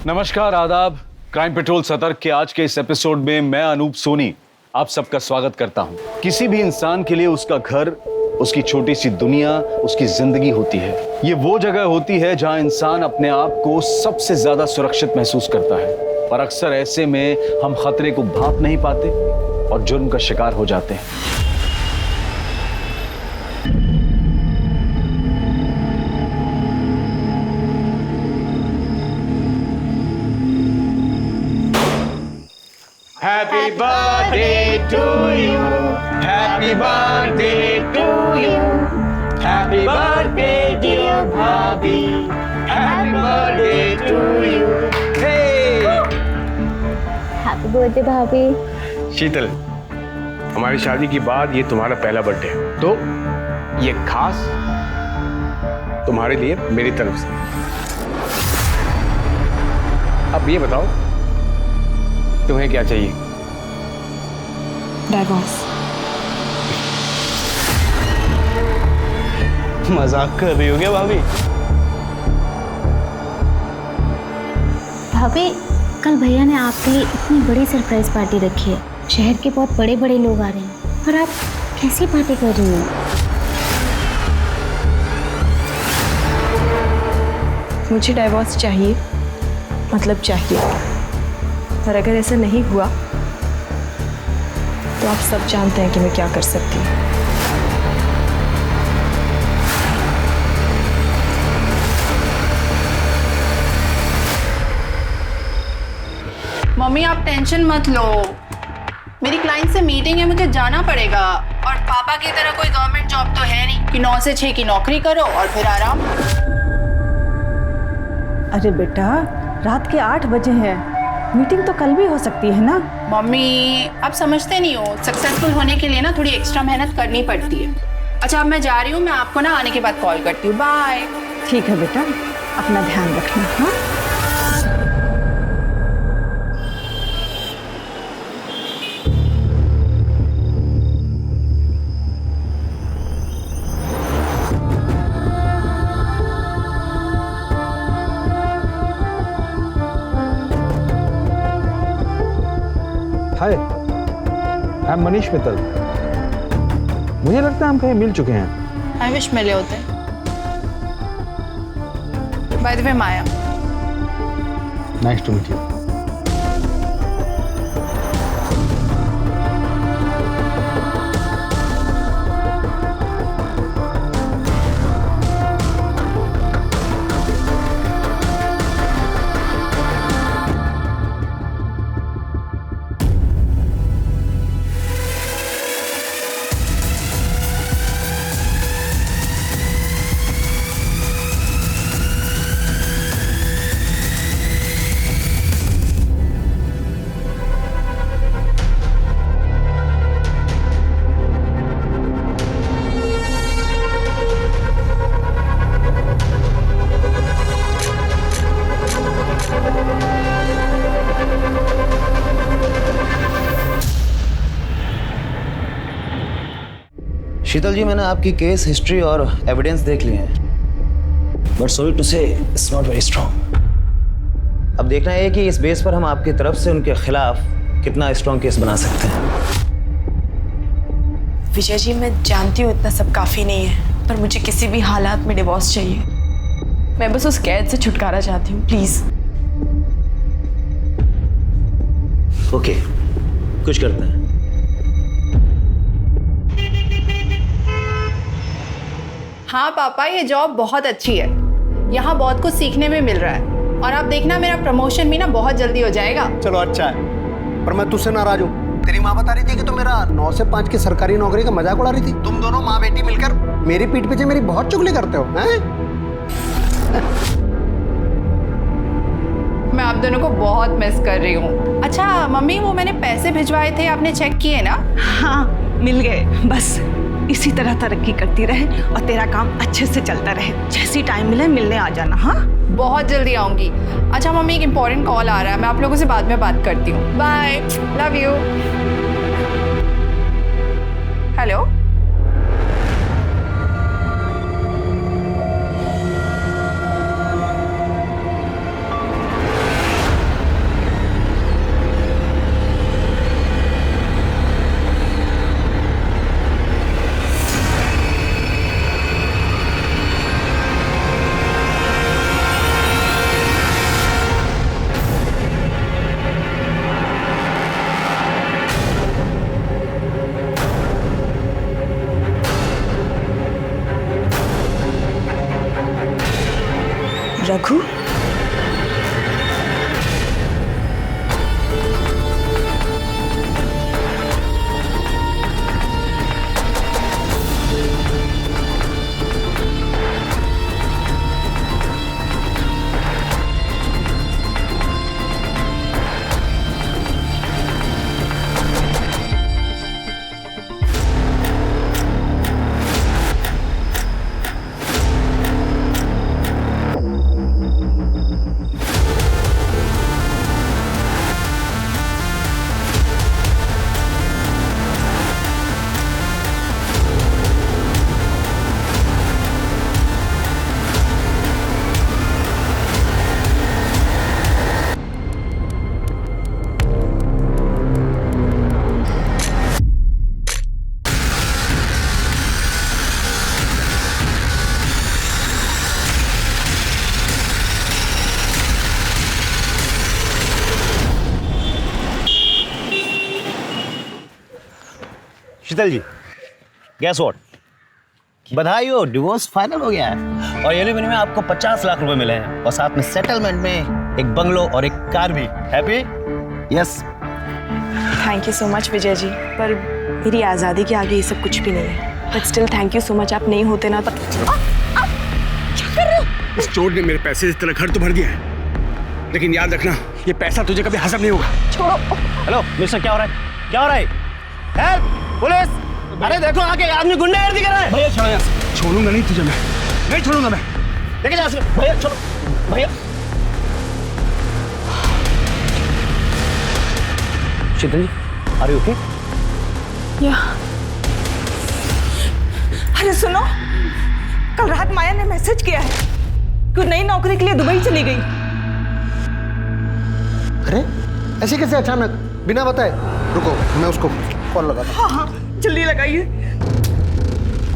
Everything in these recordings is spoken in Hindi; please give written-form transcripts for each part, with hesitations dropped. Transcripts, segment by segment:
नमस्कार, आदाब। क्राइम पेट्रोल सतर्क के आज के इस एपिसोड में मैं अनूप सोनी आप सबका स्वागत करता हूं। किसी भी इंसान के लिए उसका घर, उसकी छोटी सी दुनिया, उसकी जिंदगी होती है। ये वो जगह होती है जहां इंसान अपने आप को सबसे ज्यादा सुरक्षित महसूस करता है, पर अक्सर ऐसे में हम खतरे को भांप नहीं पाते और जुर्म का शिकार हो जाते हैं। Happy birthday to you. Happy birthday to you. Happy birthday dear Bhabhi. Happy birthday to you. Hey! Happy birthday भाभी। शीतल, हमारी शादी के बाद ये तुम्हारा पहला बर्थडे है, तो ये खास तुम्हारे लिए मेरी तरफ से। अब ये बताओ तुम्हें क्या चाहिए? डाइवोर्स। मजाक कर रही हो क्या भाभी? भाभी, कल भैया ने आपके लिए इतनी बड़ी सरप्राइज पार्टी रखी है। शहर के बहुत बड़े बड़े लोग आ रहे हैं और आप कैसी पार्टी कर रही हो? मुझे डाइवोर्स चाहिए, मतलब चाहिए। और अगर ऐसा नहीं हुआ तो आप सब जानते हैं कि मैं क्या कर सकती हूँ। मम्मी आप टेंशन मत लो, मेरी क्लाइंट से मीटिंग है, मुझे जाना पड़ेगा। और पापा की तरह कोई गवर्नमेंट जॉब तो है नहीं कि 9 से 6 की नौकरी करो और फिर आराम। अरे बेटा, रात के 8 बजे हैं, मीटिंग तो कल भी हो सकती है ना। मम्मी आप समझते नहीं हो, सक्सेसफुल होने के लिए ना थोड़ी एक्स्ट्रा मेहनत करनी पड़ती है। अच्छा अब मैं जा रही हूँ, मैं आपको ना आने के बाद कॉल करती हूँ। बाय। ठीक है बेटा, अपना ध्यान रखना। हाँ, हाय, आई एम मनीष मित्तल। मुझे लगता है हम कहीं मिल चुके हैं। आई विश मिले होते। By the way Maya. Nice to meet you. Sheetal ji, मैंने आपकी केस हिस्ट्री और एविडेंस देख लिए हैं, but sorry to say it's not very strong. अब देखना है कि इस बेस पर हम आपकी तरफ से उनके खिलाफ कितना स्ट्रॉन्ग केस बना सकते हैं। विजय जी, मैं जानती हूँ इतना सब काफ़ी नहीं है, पर मुझे किसी भी हालात में डिवोर्स चाहिए। मैं बस उस कैद से छुटकारा चाहती हूँ, प्लीज़। ओके, कुछ करते हैं। हाँ पापा, ये जॉब बहुत अच्छी है, यहाँ बहुत कुछ सीखने में मिल रहा है। और आप देखना मेरा प्रमोशन भी ना बहुत जल्दी हो जाएगा। चलो अच्छा है, पर मैं तुझसे नाराज हूँ। तेरी माँ बता रही थी कि तू मेरा 9 से 5 की सरकारी नौकरी का मजाक उड़ा रही थी। तुम दोनों माँ बेटी मिलकर मेरी पीठ पीछे मेरी बहुत चुगली करते हो, हैं? मैं आप दोनों को बहुत मिस कर रही हूँ। अच्छा मम्मी, वो मैंने पैसे भिजवाए थे, आपने चेक किए ना? हाँ, मिल गए। बस इसी तरह तरक्की करती रहे और तेरा काम अच्छे से चलता रहे। जैसी टाइम मिले मिलने आ जाना। हाँ, बहुत जल्दी आऊंगी। अच्छा मम्मी, एक इम्पोर्टेंट कॉल आ रहा है, मैं आप लोगों से बाद में बात करती हूँ। Bye, love you. Hello, Raghu, Sheetal ji, guess what, बधाई हो, डिवोर्स फाइनल हो गया है और एलिमनी में आपको 50 लाख रुपए मिले हैं और साथ में सेटलमेंट में एक बंगलो और एक कार भी। Happy? Yes. Thank you so much Vijay ji, पर मेरी आज़ादी के आगे ये सब कुछ भी नहीं है। But still thank you so much, आप नहीं होते ना तो। क्या कर रहे हो? इस चोर ने मेरे पैसे से तेरा घर तो भर दिया है, लेकिन याद रखना ये पैसा तुझे कभी हजम नहीं होगा। छोड़ो। हेलो मिस्टर, क्या हो रहा है? क्या हो रहा है? Help, police! अरे देखो आगे आदमी गुंडागर्दी कर रहा है। भैया छोड़ो यार। छोड़ूंगा नहीं तुझे, मैं नहीं छोड़ूंगा मैं। लेके जा भैया, छोड़ो भैया। शीतल जी, आर यू ओके? या अरे सुनो, कल रात माया ने मैसेज किया है कि वो नई नौकरी के लिए दुबई चली गई। अरे ऐसे कैसे अचानक, बिना बताए? रुको, मैं उसको कॉल लगाता हूं। हाँ हाँ, जल्दी लगाइए।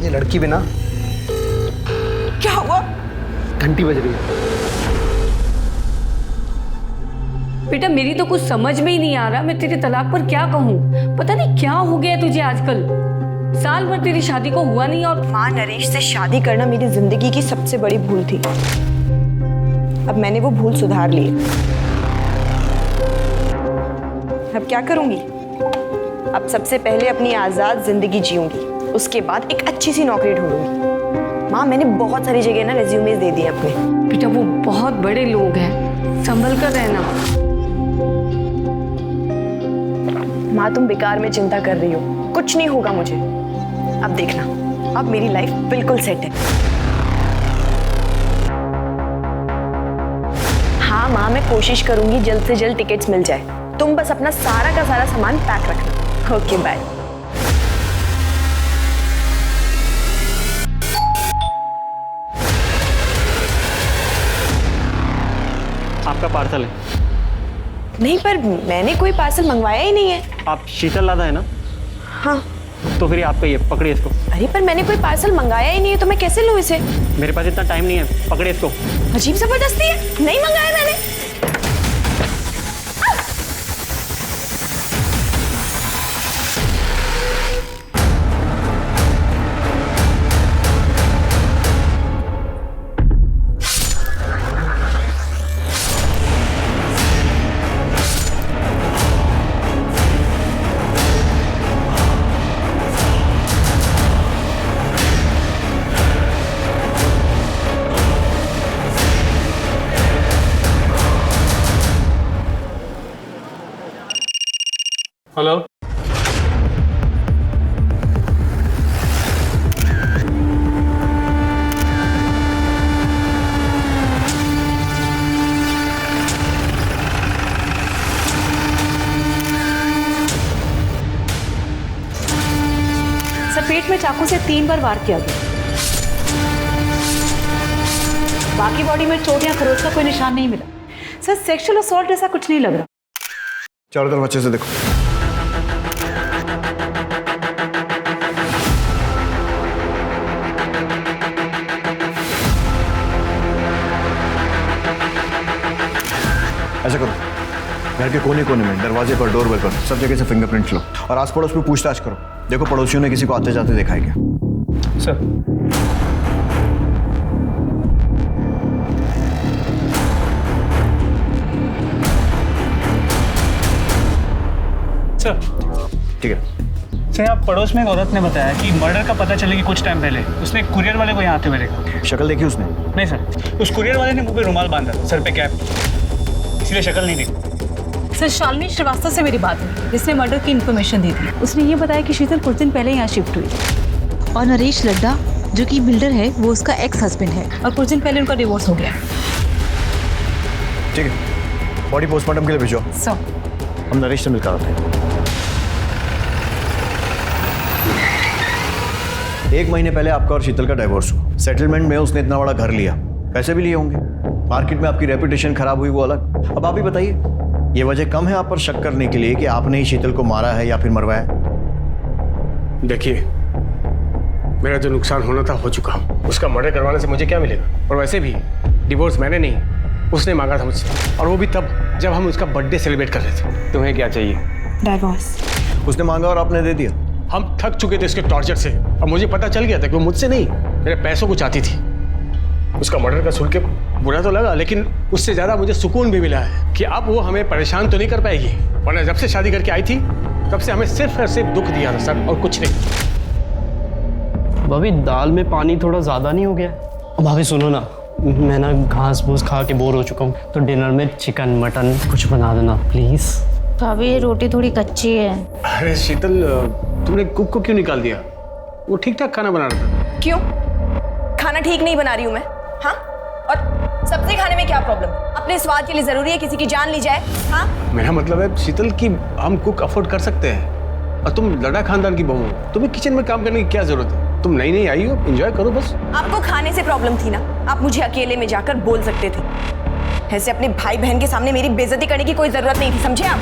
ये लड़की बिना। क्या हुआ? घंटी बज रही है। बेटा मेरी तो कुछ समझ में ही नहीं आ रहा, मैं तेरे तलाक पर क्या कहूँ। पता नहीं क्या हो गया तुझे आजकल, साल भर तेरी शादी को हुआ नहीं। और माँ, नरेश से शादी करना मेरी जिंदगी की सबसे बड़ी भूल थी। अब मैंने वो भूल सुधार ली है। अब क्या करूंगी? अब सबसे पहले अपनी आजाद जिंदगी जीऊंगी, उसके बाद एक अच्छी सी नौकरी ढूंढूंगी। माँ, मैंने बहुत सारी जगह ना रेज्यूमेस दे दिए अपने। बेटा वो बहुत बड़े लोग हैं, संभल कर रहना। माँ, तुम बेकार में चिंता कर रही हो, कुछ नहीं होगा मुझे। अब देखना, अब मेरी लाइफ बिल्कुल सेट है। हाँ माँ, मैं कोशिश करूंगी जल्द से जल्द टिकट्स मिल जाए। तुम बस अपना सारा का सारा सामान पैक रखना। Okay bye. आपका पार्सल है। नहीं, पर मैंने कोई पार्सल मंगवाया ही नहीं है। आप शीतल लादा है ना? हाँ। तो फिर आपका ये पकड़िए इसको। अरे पर मैंने कोई पार्सल मंगाया ही नहीं है, तो मैं कैसे लूँ इसे? मेरे पास इतना टाइम नहीं है, पकड़िए इसको। अजीब जबरदस्ती है, नहीं मंगाया मैंने। हेलो। सर पेट में चाकू से 3 बार वार किया गया। बाकी बॉडी में चोट या खरोच का कोई निशान नहीं मिला। सर सेक्सुअल असॉल्ट ऐसा कुछ नहीं लग रहा। चारों तरफ अच्छे से देखो। ऐसा करो, घर के कोने कोने में, दरवाजे पर, डोर पर, सब जगह से फिंगरप्रिंट लो और आस पड़ोस में पूछताछ करो। देखो पड़ोसियों ने किसी को आते जाते देखा है क्या? सर सर ठीक है। सर आप पड़ोस में एक औरत ने बताया कि मर्डर का पता चले कि कुछ टाइम पहले उसने एक कुरियर वाले को यहाँ आते हुए देखा। शक्ल देखी उसने? नहीं सर, उस कुरियर वाले ने मुंह पे रुमाल बांधा, सर पे कैप, इसलिए शक्ल नहीं देखी। सर शालिनी श्रीवास्तव से मेरी बात हुई, जिसने मर्डर की इन्फॉर्मेशन दी थी। उसने ये बताया कि शीतल कुछ दिन पहले यहाँ शिफ्ट हुई और नरेश लड्डा जो कि बिल्डर है वो उसका एक्स हस्बैंड है और कुछ दिन पहले उनका डिवोर्स हो गया। ठीक है, बॉडी पोस्टमार्टम के लिए भेजो। सर हम नरेश से मिलकर आते हैं। 1 महीने पहले आपका और शीतल का डाइवोर्स हुआ। सेटलमेंट में उसने इतना बड़ा घर लिया, पैसे भी लिए होंगे, मार्केट में आपकी रेपुटेशन खराब हुई वो अलग। अब आप ही बताइए, ये वजह कम है आप पर शक करने के लिए कि आपने ही शीतल को मारा है या फिर मरवाया? देखिए, मेरा जो नुकसान होना था हो चुका। उसका मर्डर करवाने से मुझे क्या मिलेगा? और वैसे भी डिवोर्स मैंने नहीं, उसने मांगा था मुझसे, और वो भी तब जब हम उसका बर्थडे सेलिब्रेट कर रहे थे। तुम्हें क्या चाहिए? डाइवोर्स। उसने मांगा और आपने दे दिया? हम थक चुके थे उसके टॉर्चर से, और मुझे पता चल गया था कि वो मुझसे नहीं मेरे पैसों को चाहती थी। उसका मर्डर का सुन के बुरा तो लगा, लेकिन उससे ज्यादा मुझे सुकून भी मिला है कि अब वो हमें परेशान तो नहीं कर पाएगी। वरना जब से शादी करके आई थी तब से हमें सिर्फ और सिर्फ दुख दिया था सर, और कुछ नहीं। भाभी दाल में पानी थोड़ा ज़्यादा नहीं हो गया? भाभी सुनो ना, मैं ना घास फूस खा के बोर हो चुका हूँ, तो डिनर में चिकन मटन कुछ बना देना प्लीज़। भाभी ये रोटी थोड़ी कच्ची है। अरे शीतल, तुमने कुक को क्यों निकाल दिया? वो ठीक ठाक खाना बना रहा था। क्यों? खाना ठीक नहीं बना रही हूँ मैं? हाँ? और सब्जी खाने में क्या प्रॉब्लम? अपने स्वाद के लिए जरूरी है किसी की जान ली जाए? हाँ? मेरा मतलब है शीतल कि हम कुक अफोर्ड कर सकते हैं, और तुम लड़ा खानदान की बहू हो, तुम्हें किचन में काम करने की क्या जरूरत है? तुम नई नई आई हो, एंजॉय करो बस। आपको खाने से प्रॉब्लम थी ना, आप मुझे अकेले में जाकर बोल सकते थे। ऐसे अपने भाई बहन के सामने मेरी बेइज्जती करने की कोई जरूरत नहीं थी, समझे आप?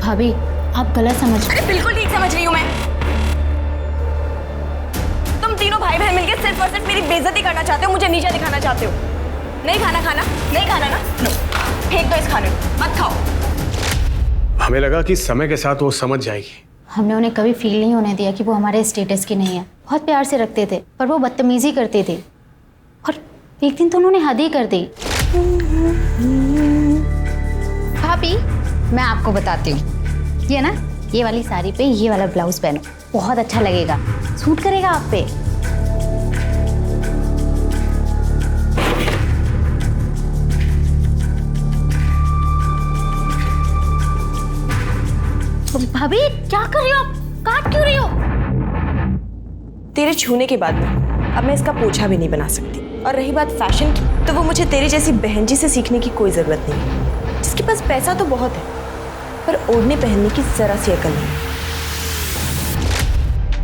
भाभी आप गलत समझ रहे। अरे बिल्कुल ठीक समझ रही हूँ मैं। तुम तीनों भाई बहन मिलकर सिर्फ और सिर्फ मेरी बेइज्जती करना चाहते हो, मुझे नीचा दिखाना चाहते हो। नहीं खाना खाना? नहीं खाना ना? लो, फेंक दो इस खाने को, मत खाओ। हमें लगा कि समय के साथ वो समझ जाएगी। हमने उन्हें कभी फील नहीं होने दिया कि वो हमारे स्टेटस की नहीं है। बहुत प्यार से रखते थे, पर वो बदतमीजी करते थे, और एक दिन तो उन्होंने हद ही कर दी। भाभी मैं आपको बताती हूँ, ये ना ये वाली साड़ी पे ये वाला ब्लाउज पहनो, बहुत अच्छा लगेगा, सूट करेगा आप पे। भाभी क्या कर रही हो आप? काट क्यों रही हो? तेरे छूने के बाद में अब मैं इसका पोछा भी नहीं बना सकती। और रही बात फैशन की, तो वो मुझे तेरी जैसी बहन जी से सीखने की कोई जरूरत नहीं है, जिसके पास पैसा तो बहुत है पर ओढ़ने पहनने की जरा सी अकल नहीं।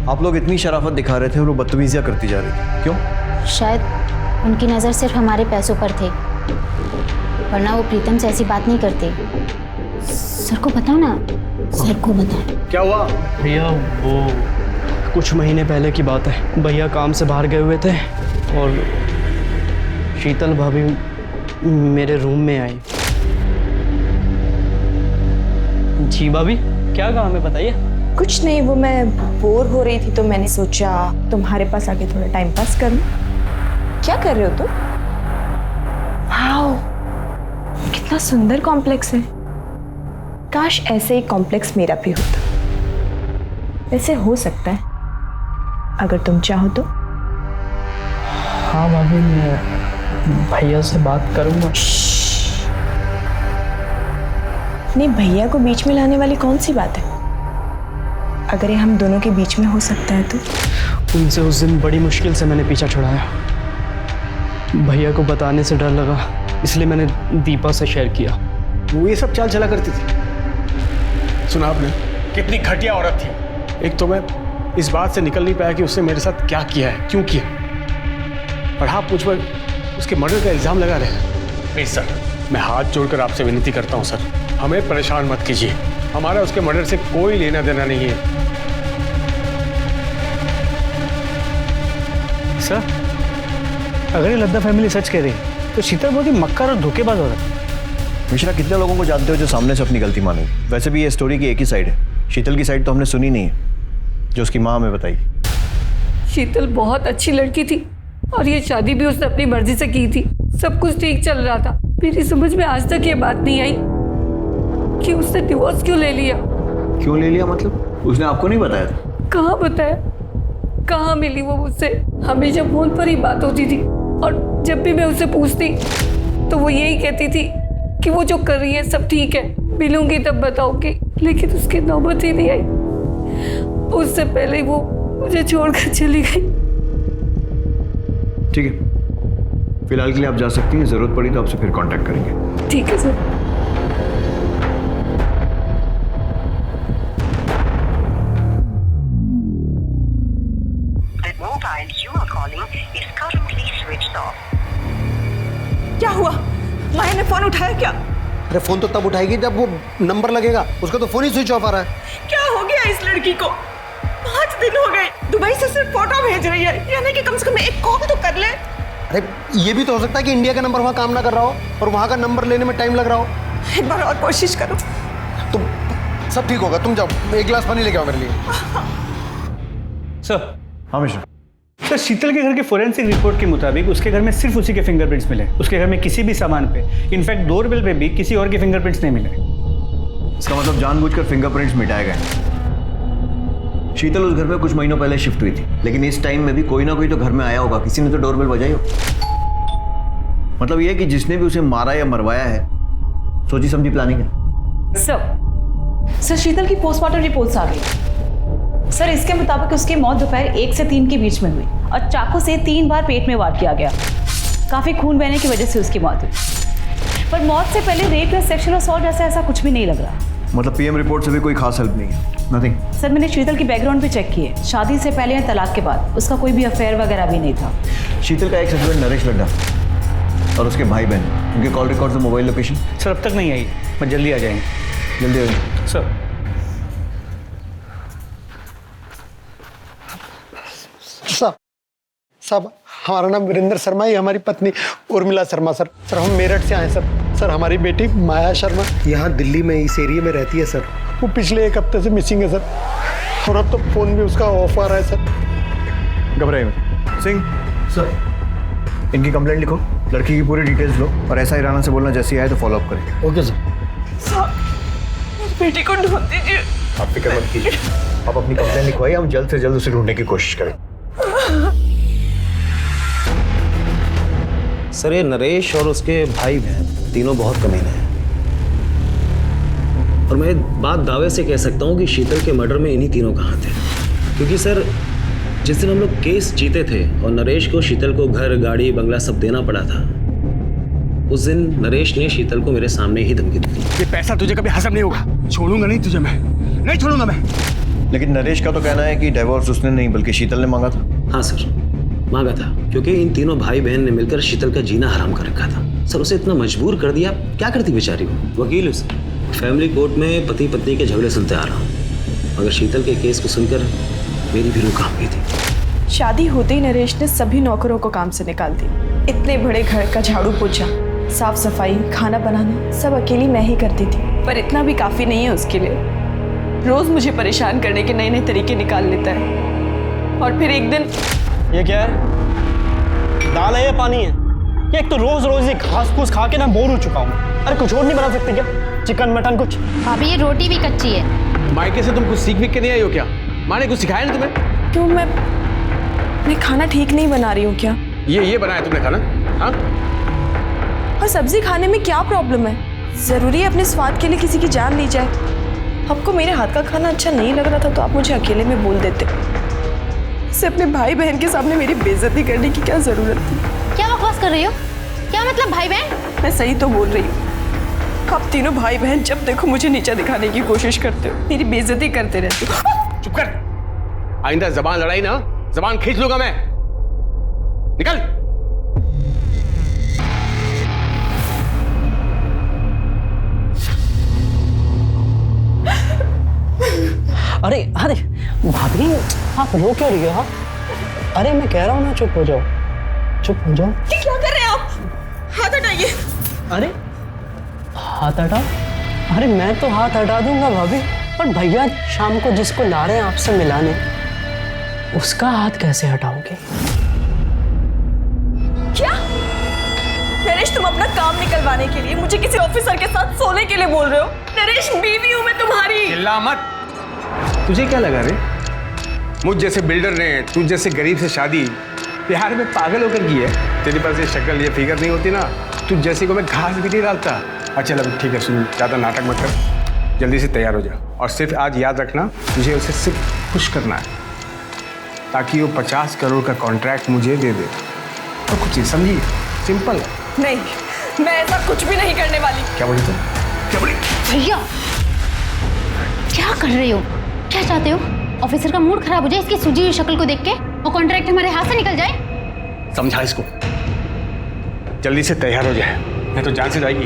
आप लोग इतनी शराफत दिखा रहे थे और वो बदतमीजियां करती जा रही थी, क्यों? शायद उनकी नज़र सिर्फ हमारे पैसों पर थे, वरना वो प्रीतम से ऐसी बात नहीं करते। सर को बताओ ना, सर को बताओ। क्या हुआ? भैया वो कुछ महीने पहले की बात है, भैया काम से बाहर गए हुए थे और शीतल भाभी मेरे रूम में आई। जी भाभी क्या काम है बताइए। कुछ नहीं, वो मैं बोर हो रही थी तो मैंने सोचा तुम्हारे पास आके थोड़ा टाइम पास कर लूं। क्या कर रहे हो तुम? वाओ, कितना सुंदर कॉम्प्लेक्स है। काश ऐसे ही कॉम्प्लेक्स मेरा भी होता। वैसे हो सकता है अगर तुम चाहो तो। हाँ भाभी मैं भैया से बात करूँगा। नहीं, भैया को बीच में लाने वाली कौन सी बात है? अगर ये हम दोनों के बीच में हो सकता है तो। उनसे उस दिन बड़ी मुश्किल से मैंने पीछा छुड़ाया। भैया को बताने से डर लगा, इसलिए मैंने दीपा से शेयर किया। वो ये सब चाल चला करती थी। सुना आपने कितनी घटिया औरत थी। एक तो मैं इस बात से निकल नहीं पाया कि उसने मेरे साथ क्या किया है, क्यों किया, और आप मुझ पर उसके मर्डर का इल्जाम लगा रहे हैं। प्लीज सर, मैं हाथ जोड़कर आपसे विनती करता हूँ सर, हमें परेशान मत कीजिए। हमारा उसके मर्डर से कोई लेना देना नहीं है। सर अगर ये लद्दा फैमिली सच कह रही है तो शीतल बहुत ही मक्कार और धोखेबाज हो रहा है। मिश्रा, कितने लोगों को जानते हो जो सामने से अपनी गलती मानेगी? वैसे भी ये स्टोरी की एक ही साइड है, शीतल की साइड तो हमने सुनी नहीं है जो उसकी माँ हमें बताई। शीतल बहुत अच्छी लड़की थी और ये शादी भी उसने अपनी मर्जी से की थी। सब कुछ ठीक चल रहा था। मेरी समझ में आज तक ये बात नहीं आई कि उसने डिवोर्स क्यों ले लिया, क्यों ले लिया मतलब? उसने आपको नहीं बताया था? कहाँ बताया, कहाँ मिली वो मुझसे। हमेशा फोन पर ही बात होती थी और जब भी मैं उससे पूछती तो वो यही कहती थी कि वो जो कर रही है सब ठीक है, मिलूंगी तब बताऊंगी, लेकिन उसकी नौबत ही नहीं आई। उससे पहले ही वो मुझे छोड़कर चली गई। ठीक है, फिलहाल के लिए आप जा सकती हैं, जरूरत पड़ी तो आपसे फिर कांटेक्ट करेंगे। ठीक है सर। क्या हुआ? माया ने फोन उठाया क्या? अरे फोन तो तब उठाएगी जब वो नंबर लगेगा, उसका तो फोन ही स्विच ऑफ आ रहा है। क्या हो गया इस लड़की को? 5 दिन हो गए, दुबई से सिर्फ फोटो भेज रही है, यानी कि कम से कम एक कॉल तो कर ले। अरे ये भी तो हो सकता है कि इंडिया का नंबर वहाँ काम ना कर रहा हो और वहाँ का नंबर लेने में टाइम लग रहा हो। एक बार और कोशिश करो। तुम सब ठीक होगा, तुम जाओ, एक गिलास पानी लेके आओ मेरे लिए। सर। हाँ मिश्रा। सर, शीतल के घर के फोरेंसिक रिपोर्ट के मुताबिक उसके घर में सिर्फ उसी के फिंगरप्रिंट्स मिले। उसके घर में किसी भी सामान पे, इनफैक्ट डोरबेल पे भी किसी और के फिंगरप्रिंट्स नहीं मिले। इसका मतलब जानबूझकर फिंगरप्रिंट्स मिटाए गए। शीतल उस घर में कुछ महीनों पहले शिफ्ट हुई थी, लेकिन इस टाइम में भी कोई ना कोई तो घर में आया होगा, किसी ने तो डोरबेल बजाई हो। मतलब यह है कि जिसने भी उसे मारा या मरवाया है, सोची समझी प्लानिंग है। सर, शीतल की पोस्टमार्टम रिपोर्ट्स आ गई। सर, इसके मुताबिक उसकी मौत दोपहर 1 से 3 के बीच में हुई और चाकू से 3 बार पेट में वार किया गया। काफी खून बहने की वजह से उसकी मौत हुई, पर मौत से पहले रेप या सेक्सुअल असॉल्ट जैसा ऐसा कुछ भी नहीं लग रहा। मतलब पीएम रिपोर्ट से भी कोई खास हेल्प नहीं है? नथिंग। सर, मैंने शीतल की बैकग्राउंड भी चेक की है। शादी से पहले या तलाक के बाद उसका कोई भी अफेयर वगैरह भी नहीं था। शीतल का एक्स हस्बैंड नरेश लड्डा और उसके भाई बहन, उनके कॉल रिकॉर्ड्स और मोबाइल लोकेशन? सर, अब तक नहीं आई, मैं जल्दी आ जाएंगे। जल्दी आ जाएंगे सर। साहब हमारा नाम वीरेंद्र शर्मा है, हमारी पत्नी उर्मिला शर्मा सर। सर हम मेरठ से आए सर। सर हमारी बेटी माया शर्मा यहाँ दिल्ली में इस एरिया में रहती है सर। वो पिछले 1 हफ्ते से मिसिंग है सर, और अब तो फोन भी उसका ऑफ आ रहा है सर। घबराइए मत। सिंह सर, इनकी कंप्लेंट लिखो, लड़की की पूरी डिटेल्स लो और ऐसा ही राणा से बोलना जैसी आए तो फॉलो अप करेंगे। Okay sir. मेरी बेटी को ढूंढ दीजिए। आप फिक्र मत कीजिए, आप अपनी कंप्लेंट लिखवाइए, हम जल्द से जल्द उसे ढूंढने की कोशिश करें। सर, ये नरेश और उसके भाई बहन तीनों बहुत कमीने हैं, और मैं बात दावे से कह सकता हूँ कि शीतल के मर्डर में इन्हीं तीनों का हाथ है। क्योंकि सर, जिस दिन हम लोग केस जीते थे और नरेश को शीतल को घर, गाड़ी, बंगला सब देना पड़ा था, उस दिन नरेश ने शीतल को मेरे सामने ही धमकी दी। ये पैसा तुझे कभी हजम नहीं होगा, छोड़ूंगा नहीं तुझे, मैं नहीं छोड़ूंगा मैं। लेकिन नरेश का तो कहना है कि डिवोर्स उसने नहीं बल्कि शीतल ने मांगा था। हाँ सर, मांगा था, क्योंकि इन तीनों भाई बहन ने मिलकर शीतल का जीना हराम कर रखा था। सर, उसे इतना मजबूर कर दिया, क्या करती बेचारी वो। वकील हूँ सर, फैमिली कोर्ट में पति पत्नी के झगड़े सुनते आ रहा हूँ, मगर शीतल के केस को सुनकर मेरी भी रूह कांप गई थी। शादी होते ही नरेश ने सभी नौकरों को काम से निकाल दी। इतने बड़े घर का झाड़ू पोछा, साफ सफाई, खाना बनाना सब अकेली मैं ही करती थी, पर इतना भी काफी नहीं है उसके लिए। रोज मुझे परेशान करने के नए नए तरीके निकाल लेता है। और फिर एक दिन, ये क्या है? दाल है या पानी है? ये एक तो रोज रोज ये घास फूस खा के ना बोर हो चुका हूँ। अरे कुछ और नहीं बना सकते क्या? चिकन मटन कुछ? भाभी ये रोटी भी कच्ची है। मायके से तुम कुछ सीख के नहीं आई हो क्या? माँ ने कुछ सिखाया नहीं तुम्हें? क्यों मैं खाना ठीक नहीं बना रही हूँ क्या? ये बनाया तुमने खाना? हाँ? और सब्जी खाने में क्या प्रॉब्लम है? जरूरी है अपने स्वाद के लिए किसी की जान ली जाए? आपको मेरे हाथ का खाना अच्छा नहीं लग रहा था तो आप मुझे अकेले में बोल देते। इसे अपने भाई बहन के सामने मेरी बेइज्जती करने की क्या जरूरत थी? क्या बकवास कर रही हो? क्या मतलब भाई बहन? मैं सही तो बोल रही हूँ। आप तीनों भाई बहन जब देखो मुझे नीचा दिखाने की कोशिश करते हो, मेरी बेइज्जती करते रहते हो। चुप कर, आइंदा जबान लड़ाई ना, जबान खींच लूंगा मैं। निकल। अरे अरे भाभी, आप रो क्यों रही हो? अरे मैं कह रहा हूँ ना, चुप हो जाओ, चुप हो जाओ। ये क्या कर रहे हैं आप? हाथ हटाइए। अरे हाथ हटा? अरे मैं तो हाथ हटा दूंगा भाभी, पर भैया शाम को जिसको ला रहे हैं आपसे मिलाने, उसका हाथ कैसे हटाओगे? क्या नरेश, तुम अपना काम निकलवाने के लिए मुझे किसी ऑफिसर के साथ सोने के लिए बोल रहे हो? नरेश, बीवी हूं मैं तुम्हारी। चिल्ला मत, तुझे क्या लगा रे? मुझ जैसे बिल्डर ने तुझ जैसे गरीब से शादी बिहार में पागल होकर की है। तेरे पास ये शक्ल ये फिगर नहीं होती ना, तुझ जैसे को मैं घास भी नहीं डालता। अच्छा चल ठीक है, सुन ज़्यादा नाटक मत कर, जल्दी से तैयार हो जा। और सिर्फ आज याद रखना, मुझे उसे सिर्फ खुश करना है ताकि वो 50 करोड़ का कॉन्ट्रैक्ट मुझे दे दे। तो कुछ नहीं, समझी? सिंपल। नहीं, मैं ऐसा कुछ भी नहीं करने वाली। क्या बोली तुम? क्या बोली? भैया क्या कर रहे हो? क्या चाहते हो? ऑफिसर का मूड खराब हो जाए इसकी सूजी हुई शक्ल को देख के और कॉन्ट्रैक्ट हमारे हाथ से निकल जाए? समझा इसको, जल्दी से तैयार हो जाए, नहीं तो जान से जाएगी।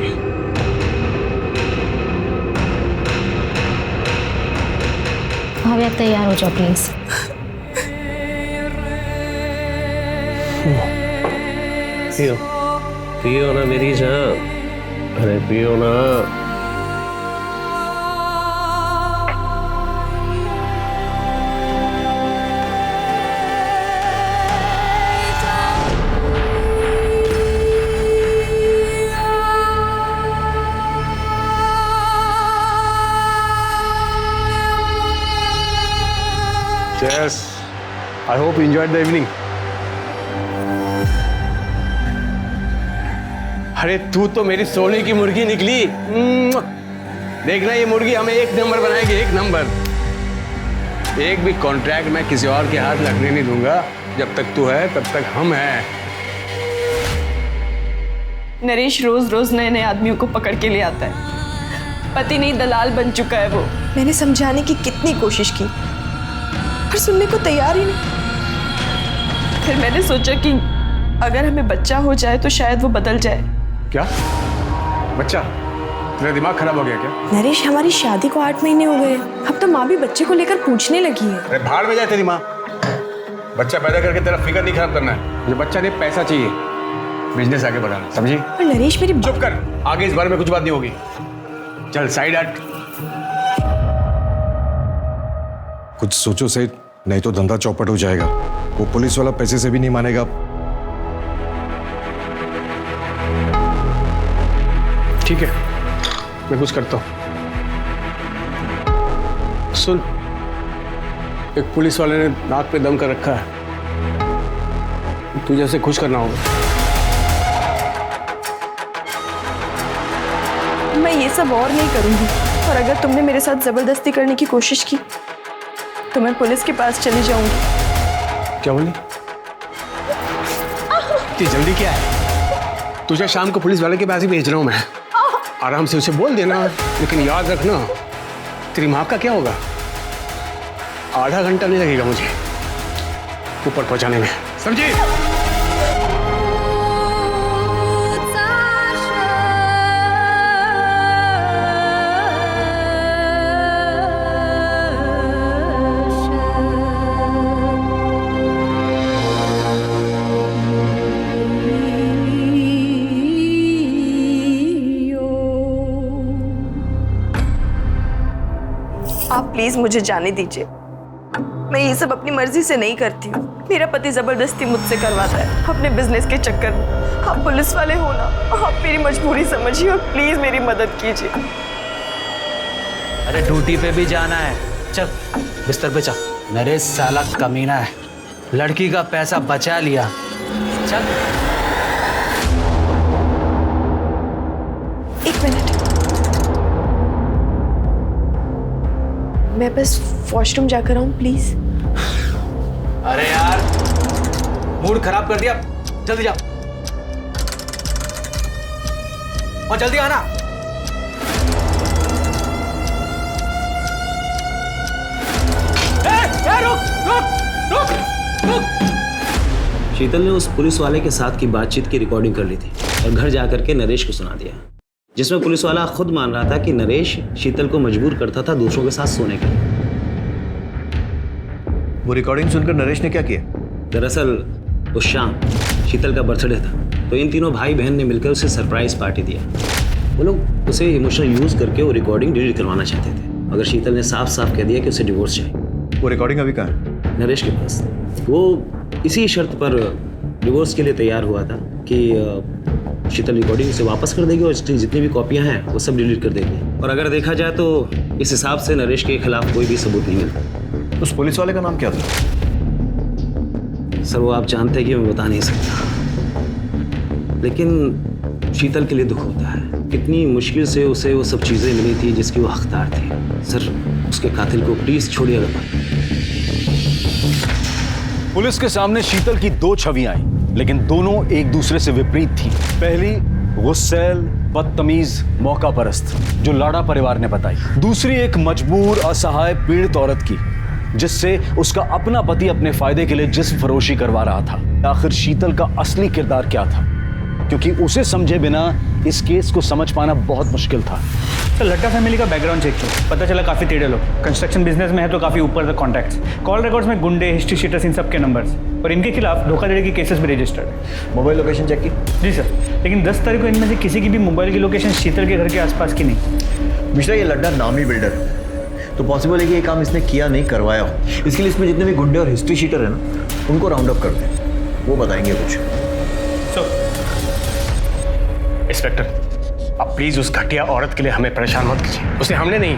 भाभी आप तैयार हो जाओ प्लीज। पियो पियो ना मेरी जान, अरे पियो ना। Yes, I hope you enjoyed the evening. अरे तू तो मेरी सोने की मुर्गी निकली। देखना ये मुर्गी हमें एक नंबर बनाएगी, एक नंबर। एक भी कॉन्ट्रैक्ट मैं किसी और के हाथ लगने नहीं दूंगा। जब तक तू है तब तक हम हैं। नरेश रोज रोज नए नए आदमियों को पकड़ के ले आता है। पति नहीं दलाल बन चुका है वो। मैंने समझाने की कितनी कोशिश की पर सुनने को तैयार ही नहीं। फिर मैंने सोचा कि अगर हमें बच्चा हो जाए तो शायद वो बदल जाए। क्या बच्चा? तेरा दिमाग खराब हो गया क्या? नरेश हमारी शादी को 8 महीने हो गए, अब तो माँ भी बच्चे को लेकर पूछने लगी है। अरे भाड़ में जाए तेरी माँ। बच्चा पैदा करके तेरा फिगर नहीं खराब करना है। मुझे बच्चा नहीं, पैसा चाहिए, बिजनेस आगे बढ़ाना, समझी? पर नरेश मेरी चुप कर, आगे इस बारे में कुछ बात नहीं होगी। चल साइड हट। कुछ सोचो सेठ, नहीं तो धंधा चौपट हो जाएगा। वो पुलिस वाला पैसे से भी नहीं मानेगा। ठीक है, मैं कुछ करता हूँ। सुन, एक पुलिस वाले ने नाक पे दम कर रखा है, तुझे उसे खुश करना होगा। मैं ये सब और नहीं करूंगी, और अगर तुमने मेरे साथ जबरदस्ती करने की कोशिश की तो मैं पुलिस के पास चली जाऊंगी। क्या बोली? इतनी जल्दी क्या है? तुझे शाम को पुलिस वाले के पास ही भेज रहा हूं मैं। आराम से उसे बोल देना, लेकिन याद रखना तेरी माँ का क्या होगा? आधा घंटा नहीं लगेगा मुझे ऊपर पहुंचाने में, समझी? आप प्लीज मुझे जाने दीजिए। मैं ये सब अपनी मर्जी से नहीं करती हूँ। मेरा पति जबरदस्ती मुझसे करवाता है अपने बिजनेस के चक्कर में। आप पुलिस वाले हो ना, आप मेरी मजबूरी समझिए और प्लीज मेरी मदद कीजिए। अरे ड्यूटी पे भी जाना है, चल बिस्तर पे चल। नरेश साला कमीना है, लड़की का पैसा बचा लिया। चल। एक मिनट, मैं बस वॉशरूम जाकर आऊं प्लीज। अरे यार मूड खराब कर दिया, जल्दी जा और जल्दी आना। शीतल ने उस पुलिस वाले के साथ की बातचीत की रिकॉर्डिंग कर ली थी और घर जाकर के नरेश को सुना दिया, जिसमें पुलिस वाला खुद मान रहा था कि नरेश शीतल को मजबूर करता था दूसरों के साथ सोने के लिए। वो रिकॉर्डिंग सुनकर नरेश ने क्या किया? दरअसल उस शाम शीतल का बर्थडे था, तो इन तीनों भाई बहन ने मिलकर उसे सरप्राइज पार्टी दिया। वो लोग उसे इमोशनल यूज करके वो रिकॉर्डिंग डिलीट करवाना चाहते थे, मगर शीतल ने साफ साफ कह दिया कि उसे डिवोर्स चाहिए। वो रिकॉर्डिंग अभी कहाँ है? नरेश के पास। वो इसी शर्त पर डिवोर्स के लिए तैयार हुआ था कि शीतल रिकॉर्डिंग उसे वापस कर देगी और जितनी भी कॉपियां हैं वो सब डिलीट कर देगी। और अगर देखा जाए तो इस हिसाब से नरेश के खिलाफ कोई भी सबूत नहीं मिलता। उस पुलिस वाले का नाम क्या था? सर वो आप जानते हैं कि मैं बता नहीं सकता, लेकिन शीतल के लिए दुख होता है। कितनी मुश्किल से उसे वो सब चीज़ें मिली थी जिसकी वो हकदार थी। सर उसके कातिल को प्लीज़ छोड़िएगा मत। पुलिस के सामने शीतल की दो छवियां आई, लेकिन दोनों एक दूसरे से विपरीत थी। पहली गुस्सैल, बदतमीज, मौका परस्त जो लाड़ा परिवार ने बताई। दूसरी एक मजबूर, असहाय, पीड़ित औरत की, जिससे उसका अपना पति अपने फायदे के लिए जिस्म फरोशी करवा रहा था। आखिर शीतल का असली किरदार क्या था, क्योंकि उसे समझे बिना इस केस को समझ पाना बहुत मुश्किल था। तो लट्टा फैमिली का बैकग्राउंड चेक किया, पता चला काफी टेढ़े लोग, कंस्ट्रक्शन बिजनेस में है तो काफी ऊपर तक कॉन्टैक्ट्स, कॉल रिकॉर्ड्स में गुंडे, हिस्ट्री शीटर्स, इन सब के नंबर्स, और इनके खिलाफ धोखाधड़ी के केसेस भी रजिस्टर्ड है। मोबाइल लोकेशन चेक की? जी सर, लेकिन 10 तारीख को इनमें से किसी की भी मोबाइल की लोकेशन शीतल के घर के आसपास की नहीं। मिश्रा, ये लड्डा नामी बिल्डर है, तो पॉसिबल है कि ये काम इसने किया नहीं, करवाया हो। इसके लिए इसमें जितने भी गुंडे और हिस्ट्री शीटर है ना, उनको राउंड अप करते हैं, वो बताएंगे कुछ। इंस्पेक्टर, अब प्लीज उस घटिया औरत के लिए हमें परेशान मत कीजिए। उसे हमने नहीं,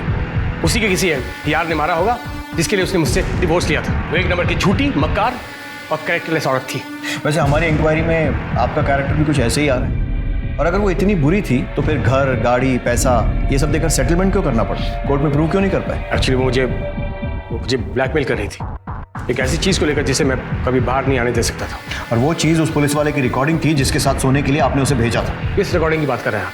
उसी के किसी यार ने मारा होगा, जिसके लिए उसने मुझसे डिवोर्स लिया था। वो एक नंबर की झूठी, मक्कार और कैरेक्टरलेस औरत थी। वैसे हमारी इंक्वायरी में आपका कैरेक्टर भी कुछ ऐसे ही आ रहा है, और अगर वो इतनी बुरी थी तो फिर घर, गाड़ी, पैसा ये सब देकर सेटलमेंट क्यों करना पड़ा? कोर्ट में प्रूव क्यों नहीं कर पाए? एक्चुअली वो मुझे ब्लैकमेल कर रही थी, एक ऐसी चीज को लेकर जिसे मैं कभी बाहर नहीं आने दे सकता था। और वो चीज उस पुलिस वाले की रिकॉर्डिंग थी जिसके साथ सोने के लिए आपने उसे भेजा था। किस रिकॉर्डिंग की बात कर रहे हैं आप?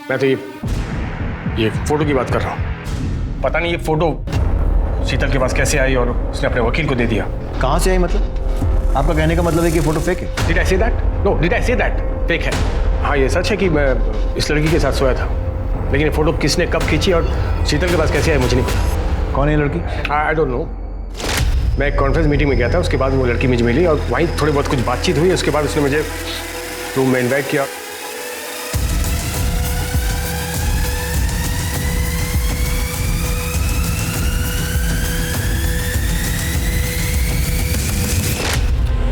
मैं तो ये फोटो की बात कर रहा हूँ। पता नहीं ये फोटो शीतल के पास कैसे आई और उसने अपने वकील को दे दिया। कहाँ से आई मतलब? आपका कहने का मतलब है कि फोटो फेक है? Did I say that? No, did I say that? Fake है। हाँ ये सच है कि मैं इस लड़की के साथ सोया था, लेकिन ये फोटो किसने कब खींची और शीतल के पास कैसे आई मुझे नहीं पता। कौन है लड़की? I don't know. मैं एक कॉन्फ्रेंस मीटिंग में गया था, उसके बाद वो लड़की मुझे मिली और वहीं थोड़ी बहुत कुछ बातचीत हुई। उसके बाद उसने मुझे रूम में इन्वाइट किया।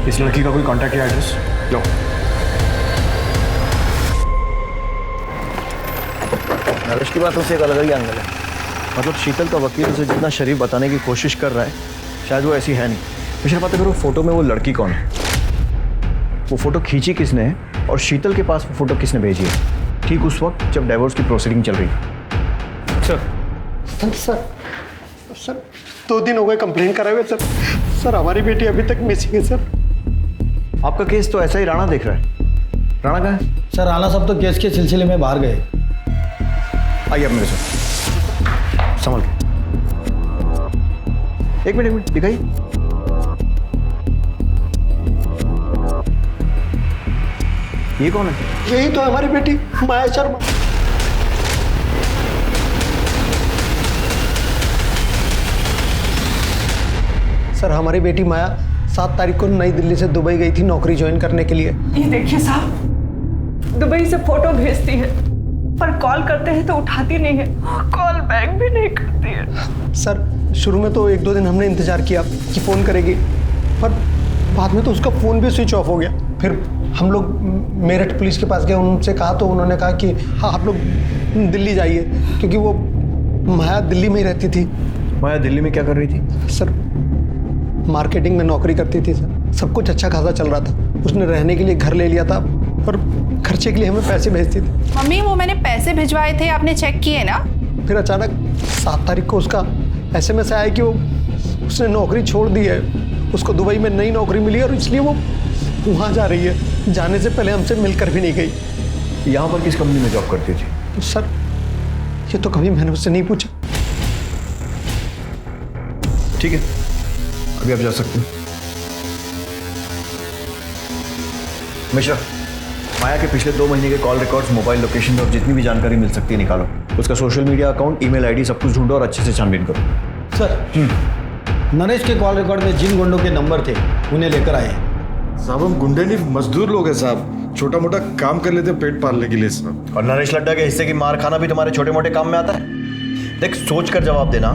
इस लड़की का कोई कांटेक्ट या एड्रेस? नो। नरेश की बातों से एक अलग ही एंगल है। मतलब शीतल का वकील उसे जितना शरीफ बताने की कोशिश कर रहा है, शायद वो ऐसी है नहीं। मिश्रा, बात करो फोटो में वो लड़की कौन है? वो फोटो खींची किसने है और शीतल के पास वो फोटो किसने भेजी है ठीक उस वक्त जब डाइवोर्स की प्रोसीडिंग चल रही है? सर 2 दिन हो गए कंप्लेंट कराए हुए सर। सर हमारी बेटी अभी तक मिसिंग है सर। आपका केस तो ऐसा ही राणा देख रहा है। राणा कहाँ है? सर राणा साहब तो केस के सिलसिले में बाहर गए। आइए आप मेरे साथ, संभल के। एक मिनट दिखाइए। ये कौन है? यही तो हमारी बेटी माया शर्मा। सर हमारी बेटी माया 7 तारीख को नई दिल्ली से दुबई गई थी नौकरी ज्वाइन करने के लिए। ये देखिए साहब, दुबई से फोटो भेजती है पर कॉल करते हैं तो उठाती नहीं है, कॉल बैक भी नहीं करती है। सर शुरू में तो 1-2 दिन हमने इंतजार किया कि फ़ोन करेगी, पर बाद में तो उसका फ़ोन भी स्विच ऑफ हो गया। फिर हम लोग मेरठ पुलिस के पास गए, उनसे कहा तो उन्होंने कहा कि हाँ आप लोग दिल्ली जाइए, क्योंकि वो माया दिल्ली में ही रहती थी। माया दिल्ली में क्या कर रही थी? सर मार्केटिंग में नौकरी करती थी सर। सब कुछ अच्छा खासा चल रहा था। उसने रहने के लिए घर ले लिया था और खर्चे के लिए हमें पैसे भेजती थी। मम्मी वो मैंने पैसे भिजवाए थे, आपने चेक किए ना? फिर अचानक 7 तारीख को उसका SMS आया कि वो उसने नौकरी छोड़ दी है, उसको दुबई में नई नौकरी मिली और इसलिए वो वहाँ जा रही है। जाने से पहले हमसे मिलकर भी नहीं गई। यहाँ पर किस कंपनी में जॉब करती थी? तो सर ये तो कभी मैंने उससे नहीं पूछा। ठीक है, अभी आप जा सकते हैं। मिश्रा, माया के पिछले 2 महीने के कॉल रिकॉर्ड्स, मोबाइल लोकेशन और जितनी भी जानकारी मिल सकती है निकालो। उसका social media account, email ID सब कुछ ढूंढो और अच्छे से छानबीन करो। सर नरेश के कॉल रिकॉर्ड में जिन गुंडों के नंबर थे उन्हें लेकर आए। साहब हम गुंडे नहीं, मजदूर लोग हैं साहब, छोटा मोटा काम कर लेते पेट पालने के लिए साहब। और नरेश लड्डा के हिस्से की मार खाना भी तुम्हारे छोटे मोटे काम में आता है? देख सोच कर जवाब देना।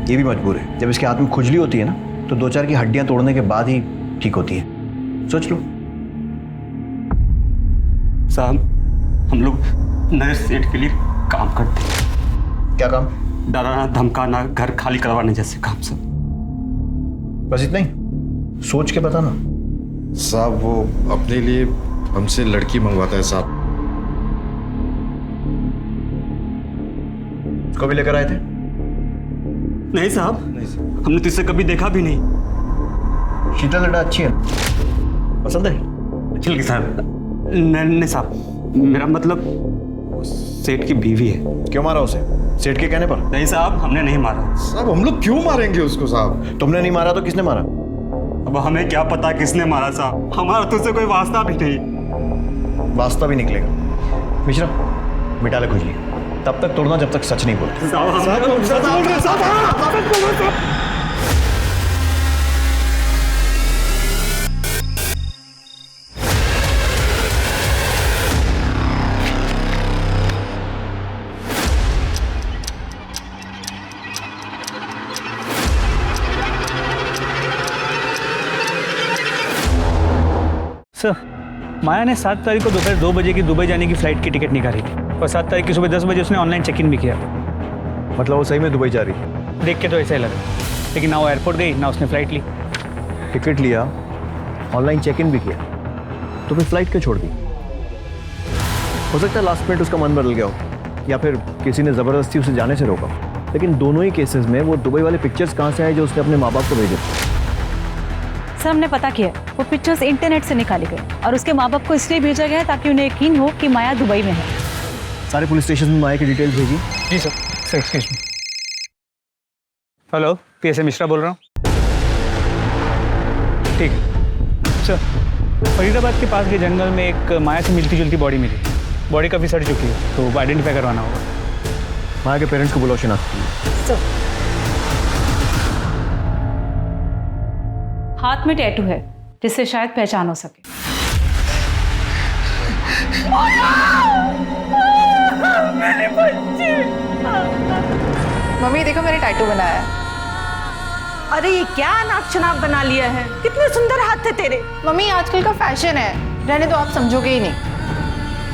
ये भी मजबूर है। जब इसके हाथ में खुजली होती है ना तो 2-4 की हड्डियां तोड़ने के बाद ही ठीक होती है। सोच लो। साहब हम लोग नरेश सेठ के लिए काम करते हैं। क्या काम? डराना, धमकाना, घर खाली करवाने जैसे काम सर। बस इतना ही? सोच के बताना। साहब वो अपने लिए हमसे लड़की मंगवाता है साहब। उसको भी लेकर आए थे? नहीं साहब, हमने तो इससे कभी देखा भी नहीं। शीतल लड़ा अच्छी है, पसंद है? अच्छी लगी साहब। नहीं साहब, मेरा मतलब सेठ की बीवी है। क्यों मारा उसे? सेठ के कहने पर? नहीं साहब, हमने नहीं मारा। साहब हम लोग क्यों मारेंगे उसको साहब? तुमने नहीं मारा तो किसने मारा? अब हमें क्या पता किसने मारा साहब, हमारा तो उससे कोई वास्ता भी नहीं। वास्ता भी निकलेगा। मिश्रा मिटा ले खुजली, तब तक तोड़ना जब तक सच नहीं बोलते। सर, माया ने 7 तारीख को दोपहर 2 बजे की दुबई जाने की फ्लाइट की टिकट निकाली थी और 7 तारीख की सुबह 10 बजे उसने ऑनलाइन चेक इन भी किया। मतलब वो सही में दुबई जा रही है? देख के तो ऐसा ही लगा, लेकिन ना वो एयरपोर्ट गई ना उसने फ्लाइट ली। टिकट लिया, ऑनलाइन चेक इन भी किया, तो फिर फ्लाइट क्यों छोड़ दी? हो सकता है लास्ट मिनट उसका मन बदल गया हो, या फिर किसी ने ज़बरदस्ती उसे जाने से रोका। लेकिन दोनों ही केसेस में वो दुबई वाले पिक्चर्स कहाँ से आए जो उसने अपने माँ बाप को भेजे? सर हमने पता किया, वो पिक्चर्स इंटरनेट से निकाली गई और उसके माँ बाप को इसलिए भेजा गया ताकि उन्हें यकीन हो कि माया दुबई में है। सारे पुलिस स्टेशन में माया की डिटेल्स भेजी? जी sir. Sir excuse me. Hello, PSA Mishra बोल रहा हूँ। ठीक है सर, फरीदाबाद के पास के जंगल में एक माया से मिलती जुलती बॉडी मिली। बॉडी काफ़ी सड़ चुकी है, तो आइडेंटिफाई करवाना होगा। माया के पेरेंट्स को बुलाओ, शिनाख्त। हाथ में टैटू है जिससे शायद पहचान हो सके। मेरे बच्चे। मम्मी देखो मैंने टैटू बनाया है। अरे ये क्या अनाप शनाप बना लिया है, कितने सुंदर हाथ थे तेरे। मम्मी आजकल का फैशन है, रहने तो आप समझोगे ही नहीं।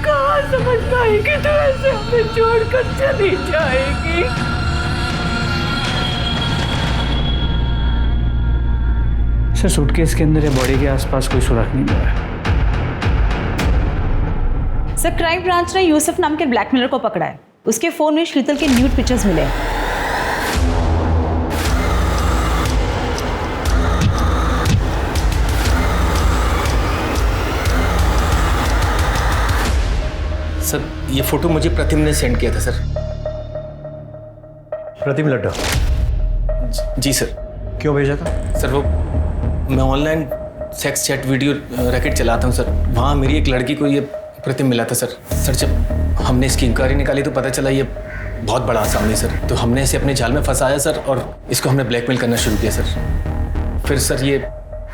कहाँ समझ पाएगी तू, ऐसे हमें छोड़कर चली जाएगी। सर सूटकेस के अंदर या बॉडी के आसपास कोई सुराग नहीं मिला है। सर क्राइम ब्रांच ने यूसुफ नाम के ब्लैकमेलर को पकड़ा है। उसके फोन में शीतल के न्यूड पिक्चर्स मिले हैं। सर ये फोटो मुझे प्रतिम ने सेंड किया था सर। प्रतिम लड्डा? जी सर। क्यों भेजा था? सर वो मैं online sex chat video racket चलाता हूँ सर, वहाँ मेरी एक लड़की को ये प्रतिम मिला था सर। सर जब हमने इसकी इंक्वायरी निकाली तो पता चला ये बहुत बड़ा आसामी सर, तो हमने इसे अपने जाल में फंसाया सर और इसको हमने ब्लैकमेल करना शुरू किया सर। फिर सर ये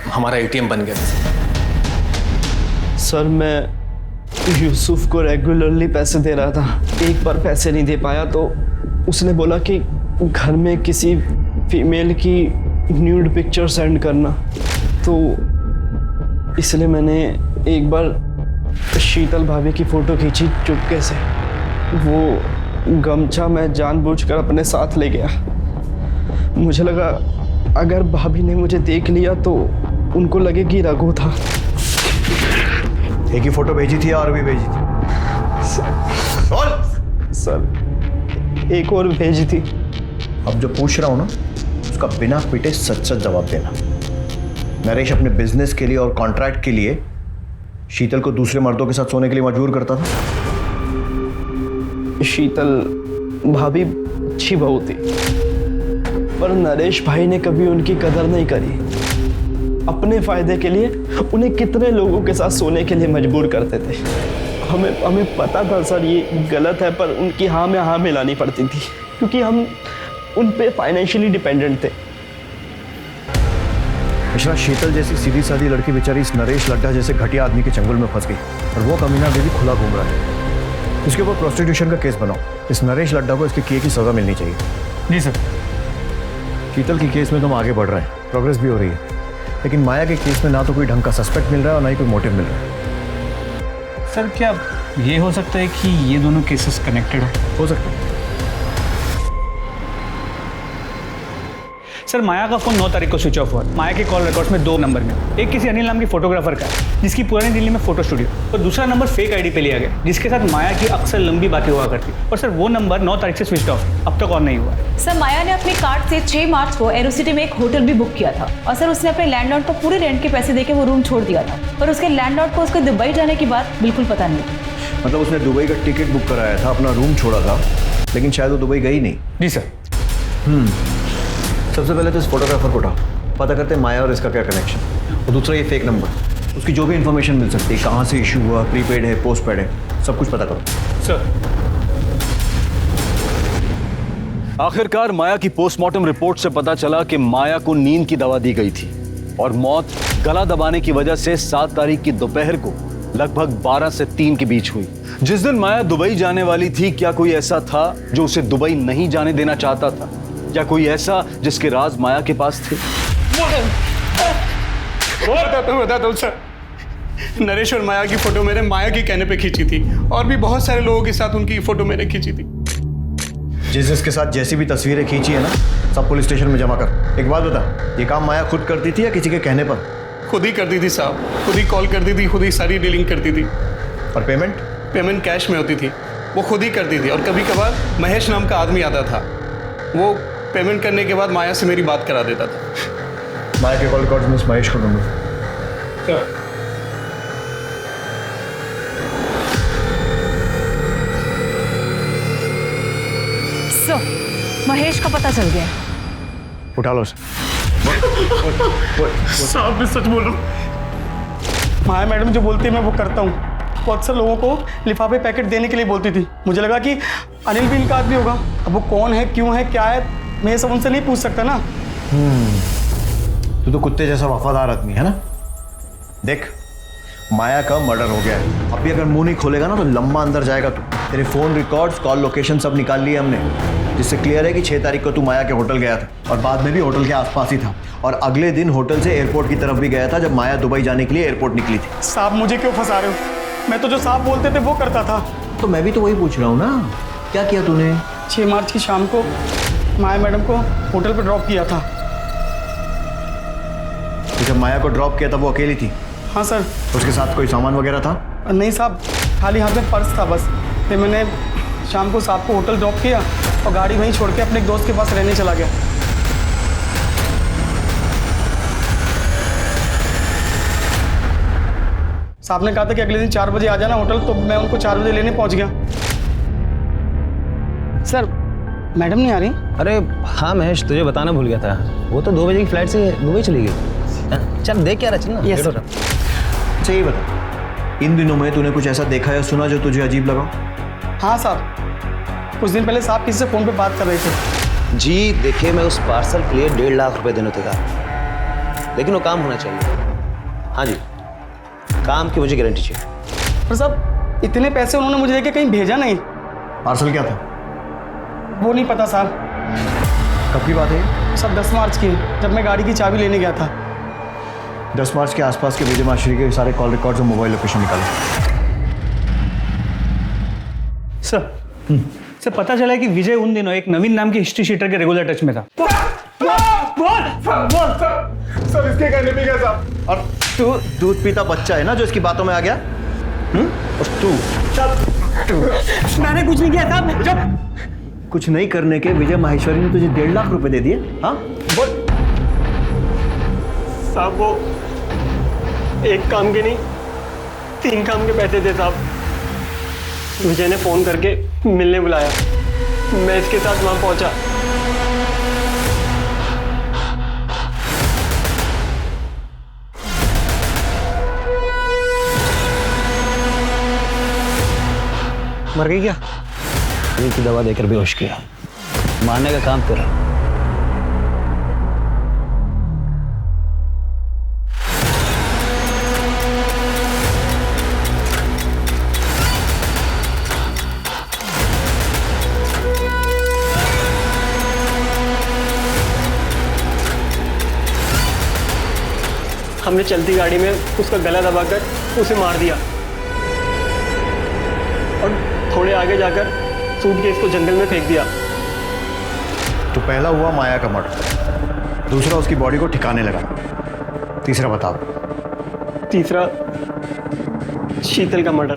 हमारा ATM बन गया था सर। सर मैं यूसुफ को रेगुलरली पैसे दे रहा था, एक बार पैसे नहीं दे पाया तो उसने बोला कि घर में किसी फीमेल की न्यूड पिक्चर सेंड करना, तो इसलिए मैंने एक बार शीतल भाभी की फ़ोटो खींची चुपके से। वो गमछा मैं जानबूझकर अपने साथ ले गया। मुझे लगा अगर भाभी ने मुझे देख लिया तो उनको लगे कि रघु था। एक ही फोटो भेजी थी और भी भेजी थी? सर एक और भेजी थी। अब जो पूछ रहा हूं ना उसका बिना पीटे सच सच जवाब देना। नरेश अपने बिजनेस के लिए और कॉन्ट्रैक्ट के लिए शीतल को दूसरे मर्दों के साथ सोने के लिए मजबूर करता था? शीतल भाभी अच्छी बहू थी, पर नरेश भाई ने कभी उनकी कदर नहीं करी। अपने फायदे के लिए उन्हें कितने लोगों के साथ सोने के लिए मजबूर करते थे। हमें पता था सर ये गलत है, पर उनकी हाँ में हाँ मिलानी पड़ती थी क्योंकि हम उन पे फाइनेंशियली डिपेंडेंट थे। मिश्रा, शीतल जैसी सीधी सादी लड़की बेचारी इस नरेश लड्ढा जैसे घटिया आदमी के चंगुल में फंस गई और वो कमीना बेबी खुला घूम रहा है। इसके ऊपर प्रोस्टिट्यूशन का केस बनाओ। इस नरेश लड्ढा को इसके किए की सजा मिलनी चाहिए। जी सर। शीतल की केस में तो हम आगे बढ़ रहे हैं, प्रोग्रेस भी हो रही है, लेकिन माया के केस में ना तो कोई ढंग का सस्पेक्ट मिल रहा है और ना ही कोई मोटिव मिल रहा है। सर क्या ये हो सकता है कि ये दोनों केसेस कनेक्टेड हो? सकता है। सर माया का फोन 9 तारीख को स्विच ऑफ हुआ। माया के कॉल रिकॉर्ड्स में 2 नंबर में, एक किसी अनिल नाम की फोटोग्राफर का है जिसकी पुरानी दिल्ली में फोटो स्टूडियो, और दूसरा नंबर फेक आईडी पे लिया गया जिसके साथ माया की अक्सर लंबी बातें हुआ करती। और सर वो नंबर 9 तारीख से स्विच ऑफ, अब तक ऑन नहीं हुआ। सर माया ने अपने कार्ड से 6 मार्च को एरोसिटी में एक होटल भी बुक किया था, और सर उसने अपने लैंडलॉर्ड को पूरे रेंट के पैसे देके वो रूम छोड़ दिया था, पर उसके लैंडलॉर्ड को उसके दुबई जाने की बात बिल्कुल पता नहीं थी। मतलब उसने दुबई का टिकट बुक कराया था, अपना रूम छोड़ा था, लेकिन शायद वो दुबई गई नहीं। जी सर। सबसे पहले तो इस फोटोग्राफर को उठाओ, पता करते हैं माया और इसका क्या कनेक्शन, और दूसरा ये फेक नंबर, उसकी जो भी इंफॉर्मेशन मिल सकती है, कहाँ से इशू हुआ, प्रीपेड है, पोस्टपेड है, सब कुछ पता करो। सर। आखिरकार माया की पोस्टमार्टम रिपोर्ट से पता चला कि माया को नींद की दवा दी गई थी और मौत गला दबाने की वजह से 7 तारीख की दोपहर को लगभग 12 से 3 के बीच हुई। जिस दिन माया दुबई जाने वाली थी, क्या कोई ऐसा था जो उसे दुबई नहीं जाने देना चाहता था, या कोई ऐसा जिसके राज माया के पास थे? बताता हूँ सर। नरेश और माया की फोटो मैंने माया के कहने पे खींची थी, और भी बहुत सारे लोगों के साथ उनकी फोटो मैंने खींची थी। जिसके साथ जैसी भी तस्वीरें खींची है ना, सब पुलिस स्टेशन में जमा कर। एक बात बता, ये काम माया खुद करती थी या किसी के कहने पर? खुद ही करती थी साहब, खुद ही कॉल करती थी, खुद ही सारी डीलिंग करती थी। और पेमेंट? पेमेंट कैश में होती थी, वो खुद ही करती थी, और कभी कभार महेश नाम का आदमी आता था, वो पेमेंट करने के बाद माया से मेरी बात करा देता था। माया के कॉल रिकॉर्ड में महेश को ढूंढो। सो महेश का पता चल गया। उठा लो साहब मैं सच बोल रहा हूँ, माया मैडम जो बोलती है मैं वो करता हूँ। वो अक्सर लोगों को लिफाफे पैकेट देने के लिए बोलती थी। मुझे लगा कि अनिल भी इनका आदमी होगा। अब वो कौन है, क्यों है, क्या है, मैं ये सब उनसे नहीं पूछ सकता ना। तू तो कुत्ते जैसा वफादार आदमी है ना। देख, माया का मर्डर हो गया है, अभी अगर मुंह नहीं खोलेगा ना तो लंबा अंदर जाएगा तू। तेरे फोन रिकॉर्ड्स, कॉल लोकेशन सब निकाल लिए हमने, जिससे क्लियर है कि 6 तारीख को तू माया के होटल गया था, और बाद में भी होटल के आसपास ही था, और अगले दिन होटल से एयरपोर्ट की तरफ भी गया था जब माया दुबई जाने के लिए एयरपोर्ट निकली थी। साहब मुझे क्यों फंसा रहे हो? मैं तो जो साहब बोलते थे वो करता था। तो मैं भी तो वही पूछ रहा हूँ ना, क्या किया तूने? 6 मार्च की शाम को माया मैडम को होटल पर ड्रॉप किया था। तो जब माया को ड्रॉप किया था वो अकेली थी? हाँ सर। उसके साथ कोई सामान वगैरह था? नहीं साहब, खाली हाथ में पर्स था बस। फिर मैंने शाम को साहब को होटल ड्रॉप किया और गाड़ी वहीं छोड़ के अपने एक दोस्त के पास रहने चला गया। साहब ने कहा था कि अगले दिन 4 बजे आ जाना होटल, तो मैं उनको 4 बजे लेने पहुंच गया। सर मैडम नहीं आ रही? अरे हाँ महेश, तुझे बताना भूल गया था, वो तो 2 बजे की फ्लाइट से दुबई चली गई। चल देख क्या रहा, चल ना। Yes sir. अच्छा ये बता, इन दिनों में तूने कुछ ऐसा देखा या सुना जो तुझे अजीब लगा? हाँ साहब, कुछ दिन पहले साहब किसी से फ़ोन पे बात कर रहे थे। जी देखिए, मैं उस पार्सल के लिए 1.5 लाख रुपए देने थे, लेकिन वो काम होना चाहिए। हाँ जी, काम की मुझे गारंटी चाहिए। पर साहब इतने पैसे उन्होंने मुझे देके कहीं भेजा नहीं। पार्सल क्या था? वो नहीं पता साहब। कब की बात है? सब 10 मार्च की, जब मैं गाड़ी की चाबी लेने गया था। 10 मार्च के आसपास के विजय माशरी के सारे कॉल रिकॉर्ड्स और मोबाइल लोकेशन निकाले। सर पता चला है कि विजय उन दिनों एक नवीन नाम की हिस्ट्री शीटर के रेगुलर टच में था। सर इसके कहने पे क्या साहब? और तू दूध पीता बच्चा है ना जो इसकी बातों में आ गया? और तू मैंने कुछ नहीं किया साहब। जब कुछ नहीं करने के विजय माहेश्वरी ने तुझे 1.5 लाख रुपए दे दिए? हाँ बोल साहब, वो एक काम के नहीं 3 काम के पैसे थे साहब। विजय ने फोन करके मिलने बुलाया, मैं इसके साथ वहां पहुंचा। मर गई क्या? नींद की दवा देकर बेहोश किया, मारने का काम तेरा। हमने चलती गाड़ी में उसका गला दबाकर उसे मार दिया, और थोड़े आगे जाकर सूटकेस को जंगल में फेंक दिया। तो पहला हुआ माया का मर्डर, दूसरा उसकी बॉडी को ठिकाने लगाना। तीसरा बताओ। तीसरा शीतल का मर्डर।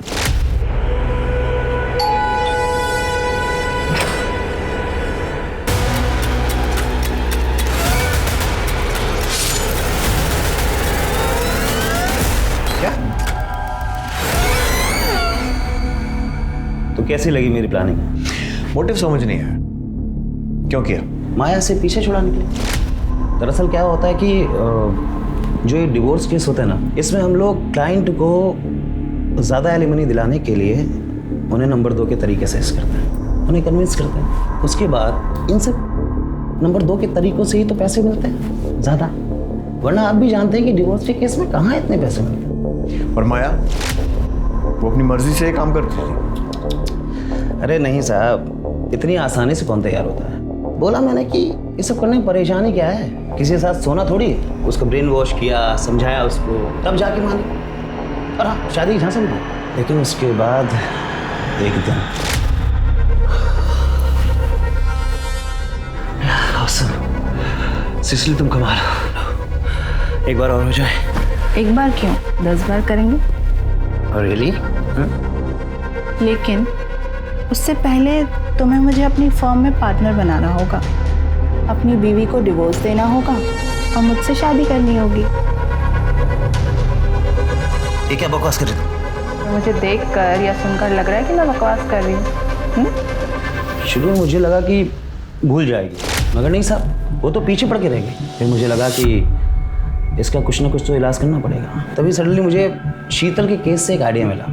तो कैसी लगी मेरी प्लानिंग? मोटिव समझ नहीं आया, क्यों किया? माया से पीछे छुड़ाने के लिए। दरअसल क्या होता है कि जो ये डिवोर्स केस होता है ना, इसमें हम लोग क्लाइंट को ज़्यादा एलिमनी दिलाने के लिए उन्हें नंबर 2 के तरीके से करते हैं, उन्हें कन्विंस करते हैं। उसके बाद इन सब नंबर 2 के तरीकों से ही तो पैसे मिलते हैं ज़्यादा, वरना आप भी जानते हैं कि डिवोर्स के केस में कहाँ इतने पैसे मिलते हैं। और माया वो अपनी मर्जी से काम करती है। अरे नहीं साहब, इतनी आसानी से कौन तैयार होता है। बोला मैंने कि ये सब करने में परेशानी क्या है, किसी के साथ सोना थोड़ी। उसको ब्रेन वॉश किया, समझाया उसको, तब जाके मानी। और हाँ, शादी की झांसा भी दी। लेकिन उसके बाद एक दिन सिसिली तुम कमाल हो। एक बार और हो जाए। एक बार क्यों, 10 बार करेंगे। रियली? लेकिन उससे पहले तुम्हें मुझे अपनी फर्म में पार्टनर बनाना होगा, अपनी बीवी को डिवोर्स देना होगा और मुझसे शादी करनी होगी। ये क्या बकवास कर रही थी? तो मुझे देखकर या सुनकर लग रहा है कि मैं बकवास कर रही हूँ। शुरू में मुझे लगा कि भूल जाएगी, मगर नहीं साहब, वो तो पीछे पड़ के रह गई। फिर मुझे लगा कि इसका कुछ ना कुछ तो इलाज करना पड़ेगा। तभी सडनली मुझे शीतल के केस से एक आइडिया मिला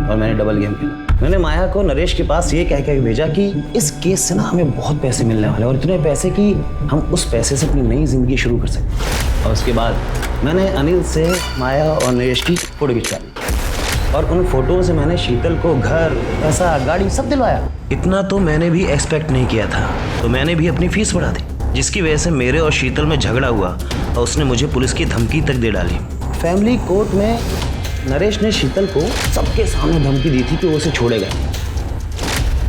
और मैंने डबल गेम खेला। मैंने माया को नरेश के पास ये कह के भेजा कि इस केस से ना हमें बहुत पैसे मिलने वाले हैं, और इतने पैसे कि हम उस पैसे से अपनी नई जिंदगी शुरू कर सकते। और उसके बाद मैंने अनिल से माया और नरेश की फोटो खिंचवा ली, और उन फोटो से मैंने शीतल को घर, पैसा, गाड़ी सब दिलवाया। इतना तो मैंने भी एक्सपेक्ट नहीं किया था, तो मैंने भी अपनी फीस बढ़ा दी, जिसकी वजह से मेरे और शीतल में झगड़ा हुआ और उसने मुझे पुलिस की धमकी तक दे डाली। फैमिली कोर्ट में नरेश ने शीतल को सबके सामने धमकी दी थी कि वो उसे छोड़ेगा।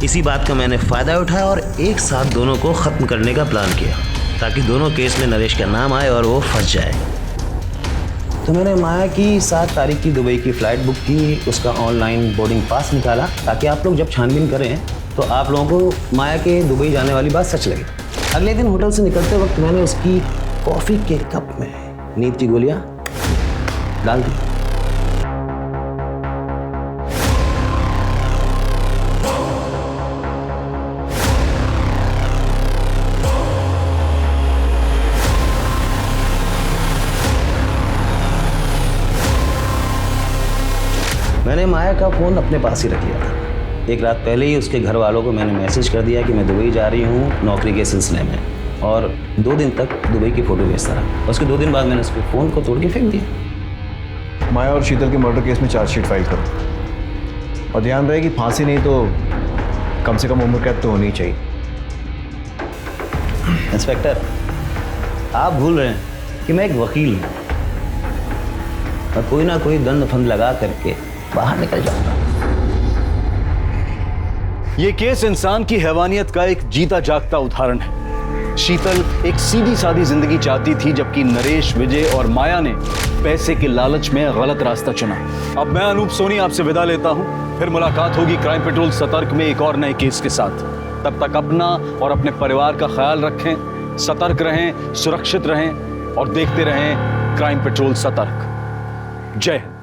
इसी बात का मैंने फ़ायदा उठाया और एक साथ दोनों को ख़त्म करने का प्लान किया, ताकि दोनों केस में नरेश का नाम आए और वो फंस जाए। तो मैंने माया की 7 तारीख की दुबई की फ़्लाइट बुक की, उसका ऑनलाइन बोर्डिंग पास निकाला, ताकि आप लोग जब छानबीन करें तो आप लोगों को माया के दुबई जाने वाली बात सच लगे। अगले दिन होटल से निकलते वक्त मैंने उसकी कॉफ़ी के कप में नींद की गोलियाँ डाल दी। मैंने माया का फ़ोन अपने पास ही रख लिया था। एक रात पहले ही उसके घर वालों को मैंने मैसेज कर दिया कि मैं दुबई जा रही हूँ नौकरी के सिलसिले में, और 2 दिन तक दुबई की फ़ोटो भेजता रहा। उसके 2 दिन बाद मैंने उसके फ़ोन को तोड़ के फेंक दिया। माया और शीतल के मर्डर केस में चार्जशीट फाइल करो, और ध्यान रहे कि फांसी नहीं तो कम से कम उम्र कैद तो होनी चाहिए। इंस्पेक्टर, आप भूल रहे हैं कि मैं एक वकील हूँ, मैं कोई ना कोई दंड फंद लगा करके बाहर निकल जाऊंगा। ये केस इंसान की हैवानियत का एक जीता जागता उदाहरण है। शीतल एक सीधी सादी जिंदगी चाहती थी, जबकि नरेश, विजय और माया ने पैसे के लालच में गलत रास्ता चुना। अब मैं अनूप सोनी आपसे विदा लेता हूं, फिर मुलाकात होगी क्राइम पेट्रोल सतर्क में एक और नए केस के साथ। तब तक अपना और अपने परिवार का ख्याल रखें, सतर्क रहें, सुरक्षित रहें और देखते रहें क्राइम पेट्रोल सतर्क। जय हिंद।